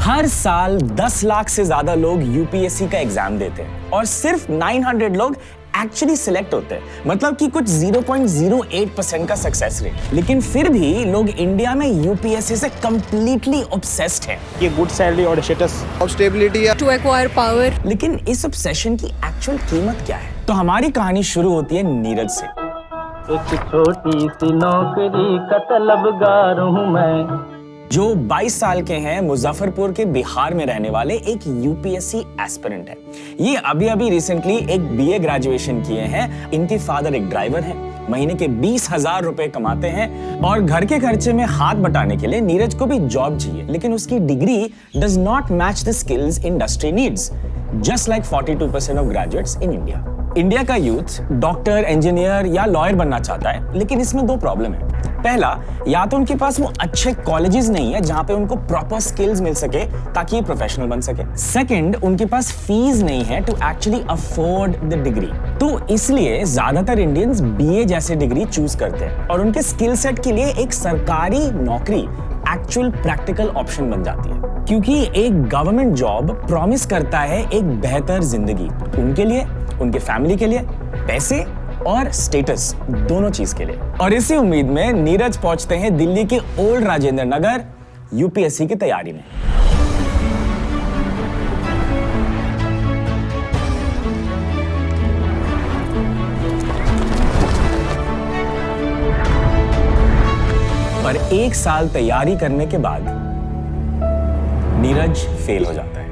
हर साल 10 लाख से ज्यादा लोग यूपीएससी का एग्जाम देते हैं और सिर्फ 900 लोग एक्चुअली सिलेक्ट होते हैं, मतलब कि कुछ 0.08% का सक्सेस रेट। लेकिन फिर भी लोग इंडिया में यूपीएससी से कंप्लीटली ऑब्सेस्ड हैं। ये गुड सैलरी और स्टेटस और स्टेबिलिटी है टू एक्वायर पावर। लेकिन इस ऑब्सेशन की एक्चुअल कीमत क्या है? तो हमारी कहानी शुरू होती है नीरज से। एक छोटी सी नौकरी का तलबगार हूं मैं, जो 22 साल के हैं, मुजफ्फरपुर के बिहार में रहने वाले एक यूपीएससी एस्पिरेंट है। ये अभी रिसेंटली एक बीए ग्रेजुएशन किए हैं। इनके फादर एक ड्राइवर हैं, महीने के 20,000 रुपए कमाते हैं और घर के खर्चे में हाथ बटाने के लिए नीरज को भी जॉब चाहिए। लेकिन उसकी degree does not match the skills industry needs, just like 42% of graduates in India. India का यूथ डॉक्टर, इंजीनियर या लॉयर बनना चाहता है, लेकिन इसमें दो प्रॉब्लम है। पहला, या तो उनके पास वो अच्छे कॉलेजेस नहीं है जहां पे उनको प्रॉपर स्किल्स मिल सके ताकि ये प्रोफेशनल बन सके। सेकंड, उनके पास फीस नहीं है to actually afford the degree. तो इसलिए ज्यादातर इंडियंस बीए जैसे डिग्री चूज करते हैं और उनके स्किल सेट के लिए एक सरकारी नौकरी एक्चुअल प्रैक्टिकल ऑप्शन बन जाती है, क्योंकि एक गवर्नमेंट जॉब प्रॉमिस करता है एक बेहतर जिंदगी उनके लिए, उनके फैमिली के लिए, पैसे और स्टेटस दोनों चीज के लिए। और इसी उम्मीद में नीरज पहुंचते हैं दिल्ली के ओल्ड राजेंद्र नगर यूपीएससी की तैयारी में। पर एक साल तैयारी करने के बाद नीरज फेल हो जाता है।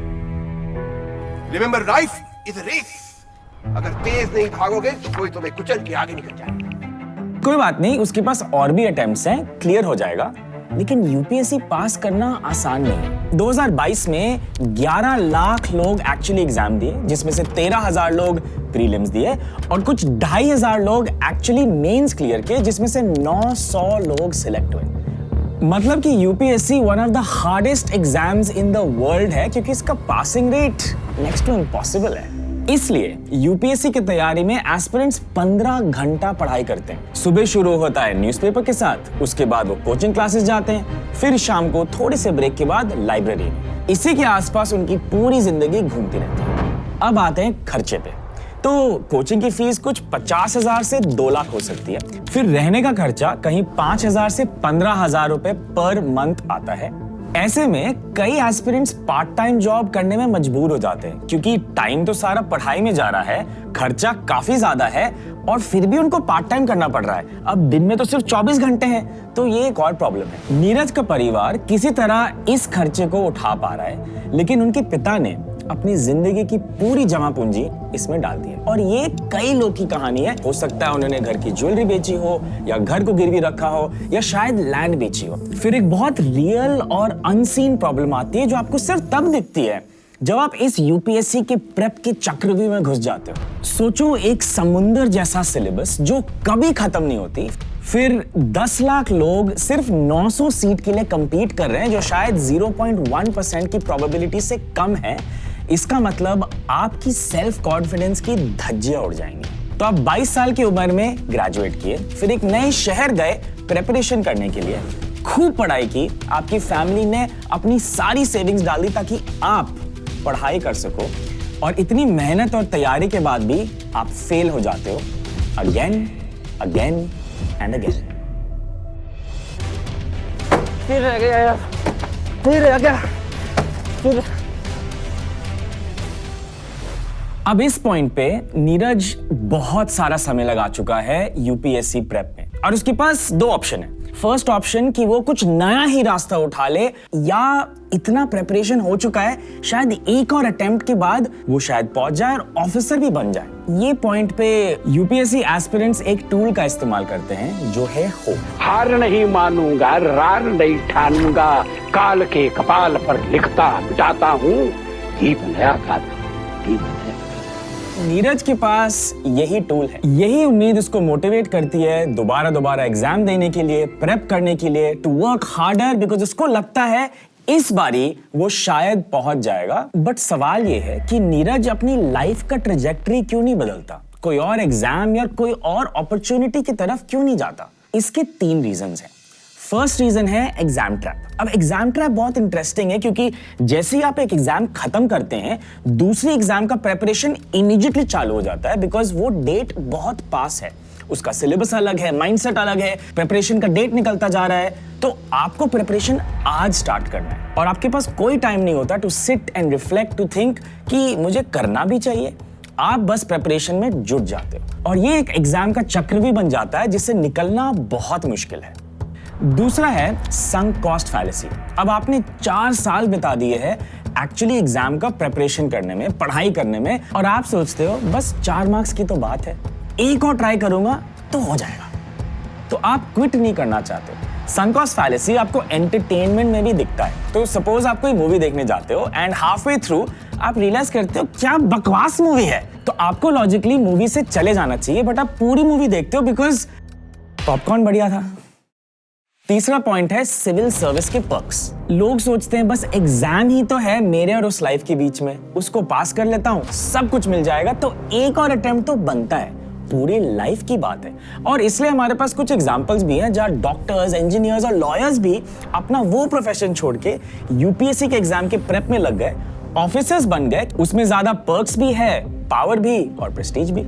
Remember, life is a race. अगर तेज नहीं भागोगे तो कोई तुम्हें कुचल के आगे निकल जाएगा। कोई बात नहीं, उसके पास और भी अटेम्प्ट्स हैं, क्लियर हो जाएगा। लेकिन यूपीएससी पास करना आसान नहीं है। 2022 में 11 लाख लोग एक्चुअली एग्जाम दिए, जिसमें से 13,000 लोग प्रीलिम्स दिए और कुछ 2,500 लोग एक्चुअली मेंस क्लियर किए, जिसमें से 900 लोग सिलेक्ट हुए। मतलब कि UPSC one of the hardest exams in the world है, क्योंकि इसका passing rate next to impossible है। इसलिए यूपीएससी की तैयारी में एस्पिरेंट्स 15 घंटा पढ़ाई करते हैं। सुबह शुरू होता है न्यूज़पेपर के साथ, उसके बाद वो कोचिंग क्लासेस जाते हैं, फिर शाम को थोड़े से ब्रेक के बाद लाइब्रेरी। इसी के आसपास उनकी पूरी जिंदगी घूमती रहती है। अब आते हैं खर्चे पे। तो कोचिंग की फीस कुछ 50,000 से 2 लाख हो सकती है। फिर रहने का खर्चा कहीं 5,000 से 15,000 रुपए पर मंथ आता है। ऐसे में कई एस्पिरेंट्स पार्ट टाइम जॉब करने में मजबूर हो जाते हैं, क्योंकि टाइम तो सारा पढ़ाई में जा रहा है, खर्चा काफी ज्यादा है और फिर भी उनको पार्ट टाइम करना पड़ रहा है। अब दिन में तो सिर्फ 24 घंटे हैं, तो ये एक और प्रॉब्लम है। नीरज का परिवार किसी तरह इस खर्चे को उठा पा रहा है, लेकिन उनके पिता ने अपनी जिंदगी की पूरी जमा पूंजी इसमें डाल दी है। और ये कई लोग की कहानी है। हो सकता है उन्होंने घर की ज्वेलरी बेची हो, या घर को गिरवी रखा हो, या शायद लैंड बेची हो। फिर एक बहुत रियल और अनसीन प्रॉब्लम आती है, जो आपको सिर्फ तब दिखती है जब आप इस यूपीएससी के प्रेप के चक्रव्यूह में घुस जाते हो। सोचो, एक समुंदर जैसा सिलेबस जो कभी खत्म नहीं होती, फिर 10 लाख लोग सिर्फ 900 सीट के लिए compete कर रहे हैं, जो शायद 0.1% की प्रोबेबिलिटी से कम है। इसका मतलब आपकी सेल्फ कॉन्फिडेंस की धज्जियां उड़ जाएंगी। तो आप 22 साल की उम्र में ग्रेजुएट किए, फिर एक नए शहर गए प्रेपरेशन करने के लिए, खूब पढ़ाई की, आपकी फैमिली ने अपनी सारी सेविंग्स डाल दी ताकि आप पढ़ाई कर सको, और इतनी मेहनत और तैयारी के बाद भी आप फेल हो जाते हो अगेन अगेन एंड अगेन। फिर रह गया यार, फिर रह गया, फिर। अब इस पॉइंट पे नीरज बहुत सारा समय लगा चुका है यूपीएससी प्रेप में, और उसके पास दो ऑप्शन है। फर्स्ट ऑप्शन कि वो कुछ नया ही रास्ता उठा ले, या इतना प्रेपरेशन हो चुका है शायद एक और अटेम्प्ट के बाद वो शायद पहुंच जाए और ऑफिसर भी बन जाए। ये पॉइंट पे यूपीएससी एस्पिरेंट्स एक टूल का इस्तेमाल करते हैं, जो है होप। हार नहीं मानूंगा, रार नहीं ठानूंगा, काल के कपाल पर लिखता मिटाता हूँ, दीप नया गाता, दीप नया। नीरज के पास यही टूल है, यही उम्मीद उसको मोटिवेट करती है दोबारा एग्जाम देने के लिए, प्रेप करने के लिए, टू वर्क हार्डर, बिकॉज उसको लगता है इस बारी वो शायद पहुंच जाएगा। बट सवाल ये है कि नीरज अपनी लाइफ का ट्रेजेक्टरी क्यों नहीं बदलता, कोई और एग्जाम या कोई और अपॉर्चुनिटी की तरफ क्यों नहीं जाता? इसके 3 रीजंस हैं। फर्स्ट रीजन है एग्जाम ट्रैप। अब एग्जाम ट्रैप बहुत इंटरेस्टिंग है क्योंकि जैसे ही आप एक एग्जाम खत्म करते हैं, दूसरी एग्जाम का प्रेपरेशन इमीडिएटली चालू हो जाता है, बिकॉज वो डेट बहुत पास है, उसका सिलेबस अलग है, माइंडसेट अलग है, प्रिपरेशन का डेट निकलता जा रहा है। तो आपको प्रिपरेशन आज स्टार्ट करना है और आपके पास कोई टाइम नहीं होता to sit and reflect, to think कि मुझे करना भी चाहिए। आप बस प्रिपरेशन में जुट जाते हो और ये एक एग्जाम का चक्र भी बन जाता है जिससे निकलना बहुत मुश्किल है। दूसरा है संक कॉस्ट फैलेसी। अब आपने 4 साल बिता दिए हैं एक्चुअली एग्जाम का प्रिपरेशन करने में, पढ़ाई करने में, और आप सोचते हो बस 4 मार्क्स की तो बात है, एक और ट्राई करूंगा तो हो जाएगा। तो आप क्विट नहीं करना चाहते। संक कॉस्ट फैलेसी आपको एंटरटेनमेंट में भी दिखता है। तो सपोज आप कोई मूवी देखने जाते हो एंड हाफ वे थ्रू आप रियलाइज करते हो क्या बकवास मूवी है, तो आपको लॉजिकली मूवी से चले जाना चाहिए, बट आप पूरी मूवी देखते हो बिकॉज पॉपकॉर्न बढ़िया था। तीसरा पॉइंट है सिविल सर्विस के पर्क्स। लोग सोचते हैं बस एग्जाम ही तो है मेरे और उस लाइफ के बीच में, उसको पास कर लेता हूं सब कुछ मिल जाएगा, तो एक और अटेम्प्ट तो बनता है, पूरी लाइफ की बात है। और इसलिए हमारे पास कुछ एग्जांपल्स भी हैं जहां डॉक्टर्स, इंजीनियर्स और लॉयर्स भी अपना वो प्रोफेशन छोड़ के यूपीएससी के एग्जाम के प्रेप में लग गए, ऑफिसर्स बन गए, उसमें ज्यादा पर्क्स भी है, पावर भी और प्रेस्टीज भी।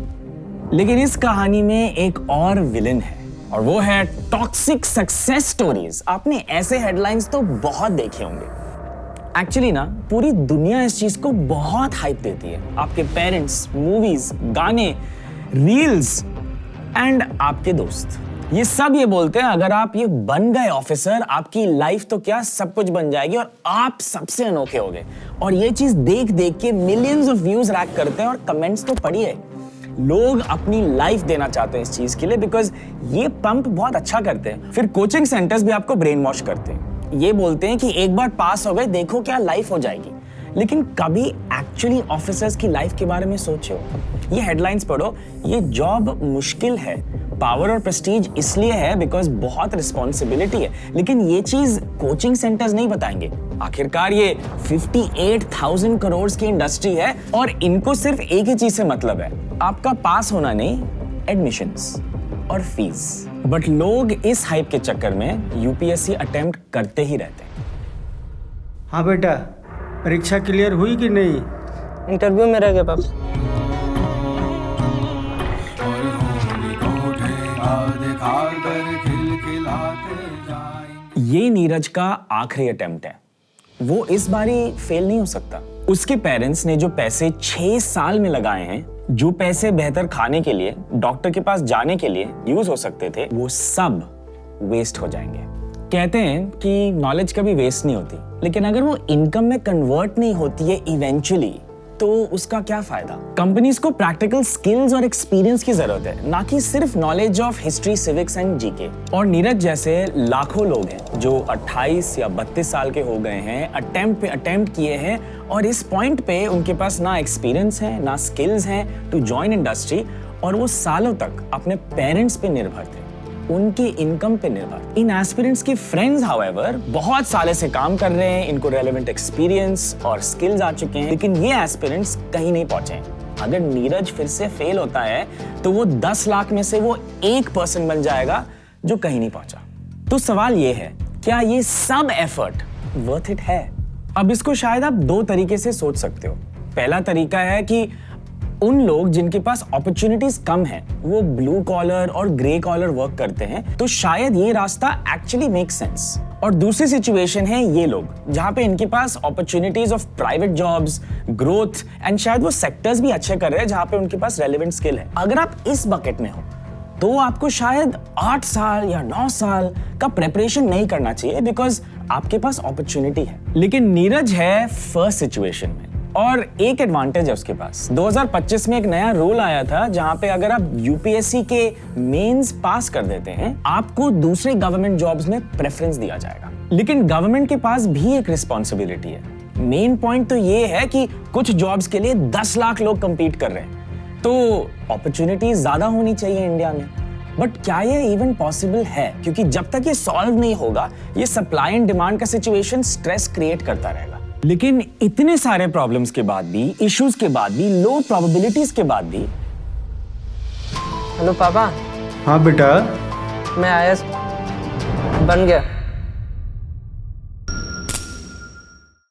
लेकिन इस कहानी में एक और विलन है और वो है टॉक्सिक सक्सेस स्टोरीज। आपने ऐसे हेडलाइंस तो बहुत देखे होंगे। एक्चुअली ना पूरी दुनिया इस चीज को बहुत हाइप देती है। आपके पेरेंट्स, मूवीज, गाने, रील्स एंड आपके दोस्त, ये सब ये बोलते हैं अगर आप ये बन गए ऑफिसर, आपकी लाइफ तो क्या सब कुछ बन जाएगी और आप सबसे अनोखे होगे। और ये चीज देख देख के मिलियंस ऑफ व्यूज रैक करते हैं और कमेंट्स तो पढ़िए। लोग अपनी लाइफ देना चाहते हैं इस चीज के लिए बिकॉज ये पंप बहुत अच्छा करते हैं। फिर कोचिंग सेंटर्स भी आपको ब्रेन वॉश करते हैं, ये बोलते हैं कि एक बार पास हो गए देखो क्या लाइफ हो जाएगी। लेकिन कभी एक्चुअली ऑफिसर्स की लाइफ के बारे में सोचो। ये हेडलाइंस पढ़ो, ये जॉब मुश्किल है, पावर और प्रेस्टीज इसलिए है बिकॉज बहुत रिस्पॉन्सिबिलिटी है, लेकिन ये चीज कोचिंग सेंटर्स नहीं बताएंगे। आखिरकार ये 58,000 करोड़ की इंडस्ट्री है और इनको सिर्फ एक ही चीज से मतलब है, आपका पास होना नहीं, एडमिशंस और फीस। बट लोग इस हाइप के चक्कर में यूपीएससी अटेम्प्ट करते ही रहते हैं। हाँ बेटा, परीक्षा क्लियर हुई कि नहीं? इंटरव्यू में रह गए पापा। ये नीरज का आखिरी अटेम्प्ट है, वो इस बारी फेल नहीं हो सकता। उसके पेरेंट्स ने जो पैसे 6 साल में लगाए हैं, जो पैसे बेहतर खाने के लिए, डॉक्टर के पास जाने के लिए यूज हो सकते थे, वो सब वेस्ट हो जाएंगे। कहते हैं कि नॉलेज कभी वेस्ट नहीं होती, लेकिन अगर वो इनकम में कन्वर्ट नहीं होती है इवेंचुअली, तो उसका क्या फायदा। कंपनीज को प्रैक्टिकल स्किल्स और एक्सपीरियंस की जरूरत है, ना कि सिर्फ knowledge of history, civics and GK. और नीरज जैसे लाखों लोग हैं जो 28 या 32 साल के हो गए हैं, अटेम्प्ट पे अटेम्प्ट किए हैं और इस पॉइंट पे उनके पास ना एक्सपीरियंस है, ना स्किल्स हैं टू जॉइन इंडस्ट्री, और वो सालों तक अपने पेरेंट्स पे निर्भर थे, उनके इनकम पे निर्भर। इन एस्पिरेंट्स के फ्रेंड्स हाउएवर बहुत साले से काम कर रहे हैं, इनको रेलेवेंट एक्सपीरियंस और स्किल्स आ चुके हैं, लेकिन ये एस्पिरेंट्स कहीं नहीं पहुंचे। अगर नीरज फिर से फेल होता है तो वो 10 लाख में से वो 1% बन जाएगा जो कहीं नहीं पहुंचा। तो सवाल ये है, क्या ये सब एफर्ट वर्थ इट है? अब इसको शायद आप 2 तरीके से सोच सकते हो। पहला तरीका है कि उन लोग जिनके पास अपॉर्चुनिटीज कम हैं, वो ब्लू कॉलर और ग्रे कॉलर वर्क करते हैं, तो शायद ये रास्ता एक्चुअली मेक सेंस। और दूसरी सिचुएशन है ये लोग जहां पे इनके पास opportunities of private jobs, growth and शायद वो सेक्टर्स भी अच्छे कर रहे हैं जहां पे उनके पास रेलेवेंट स्किल है। अगर आप इस बकेट में हो तो आपको शायद 8 साल या 9 साल का प्रिपरेशन नहीं करना चाहिए बिकॉज आपके पास अपॉर्चुनिटी है। लेकिन नीरज है फर्स्ट सिचुएशन में और एक एडवांटेज है उसके पास। 2025 में एक नया रूल आया था जहां पे अगर आप यूपीएससी के मेंस पास कर देते हैं, आपको दूसरे गवर्नमेंट जॉब्स में प्रेफरेंस दिया जाएगा। लेकिन गवर्नमेंट के पास भी एक रिस्पॉन्सिबिलिटी है। मेन पॉइंट तो ये है कि कुछ जॉब्स के लिए 10 लाख लोग कंपीट कर रहे हैं, तो अपॉर्चुनिटीज ज्यादा होनी चाहिए इंडिया में। बट क्या ये इवन पॉसिबल है? क्योंकि जब तक ये सॉल्व नहीं होगा, ये सप्लाई एंड डिमांड का सिचुएशन स्ट्रेस क्रिएट करता रहेगा। लेकिन इतने सारे प्रॉब्लम्स के बाद भी, इश्यूज के बाद भी, लो प्रोबेबिलिटीज के बाद भी। हेलो पापा। हाँ बेटा। मैं आया बन गया।